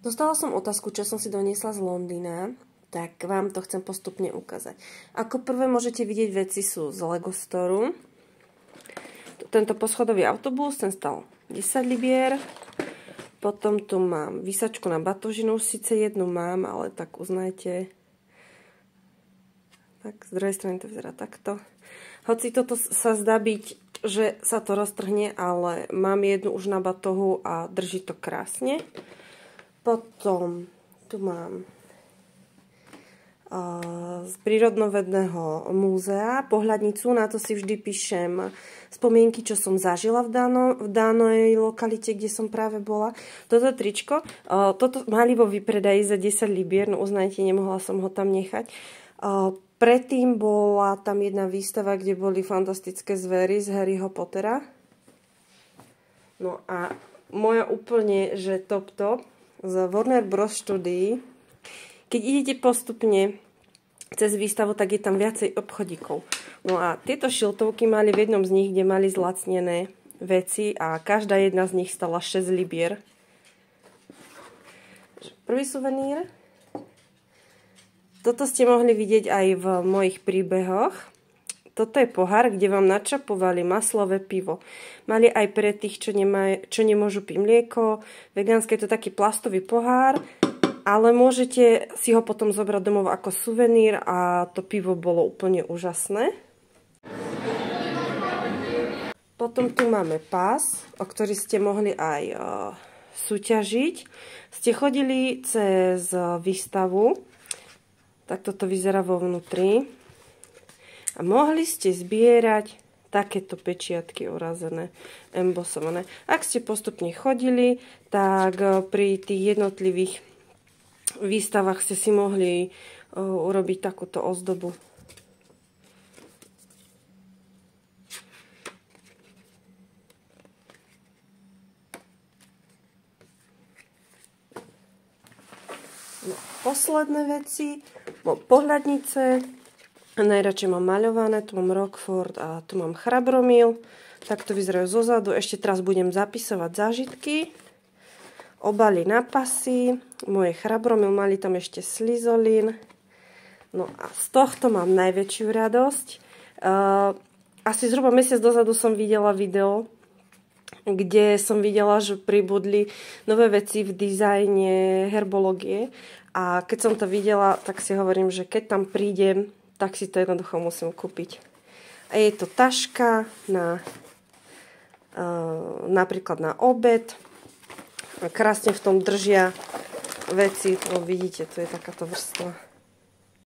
Dostala som otázku, čo som si doniesla z Londýna, tak vám to chcem postupne ukázať. Ako prvé môžete vidieť, veci sú z Lego Store. Tento poschodový autobus, ten stal 10 libier. Potom tu mám výsačku na batožinu, síce jednu mám, ale tak uznajte. Tak z druhej strany to vyzerá takto. Hoci toto sa zdá byť, že sa to roztrhne, ale mám jednu už na batohu a drží to krásne. Potom tu mám z prírodnovedného múzea pohľadnicu, na to si vždy píšem spomienky, čo som zažila v danej lokalite, kde som práve bola. Toto tričko, toto mali vo výpredaji za 10 libier, no uznajte, nemohla som ho tam nechať. Predtým bola tam jedna výstava, kde boli fantastické zvery z Harryho Pottera. No a moja úplne, že top z Warner Bros. Štúdií. Keď idete postupne cez výstavu, tak je tam viacej obchodíkov. No a tieto šiltovky mali v jednom z nich, kde mali zlacnené veci a každá jedna z nich stala 6 libier. Prvý suvenír. Toto ste mohli vidieť aj v mojich príbehoch. Toto je pohár, kde vám načapovali maslové pivo. Mali aj pre tých, čo nemôžu piť mlieko. Vegánske je to taký plastový pohár, ale môžete si ho potom zobrať domov ako suvenír a to pivo bolo úplne úžasné. Potom tu máme pás, o ktorý ste mohli aj súťažiť. Ste chodili cez výstavu, tak toto vyzerá vo vnútri. A mohli ste zbierať takéto pečiatky urazené, embosované. Ak ste postupne chodili, tak pri tých jednotlivých výstavách ste si mohli urobiť takúto ozdobu. No, posledné veci, pohľadnice. Najradšej mám maľované, tu mám Rockford a tu mám Chrabromil. Takto vyzerajú zozadu. Ešte teraz budem zapisovať zážitky. Obaly na pasy. Moje Chrabromil, mali tam ešte Slizolin. No a z tohto mám najväčšiu radosť. Asi zhruba mesiac dozadu som videla video, kde som videla, že pribudli nové veci v dizajne herbológie. A keď som to videla, tak si hovorím, že keď tam prídem, tak si to jednoducho musím kúpiť. A je to taška na napríklad na obed. A krásne v tom držia veci. No, vidíte, tu je takáto vrstva.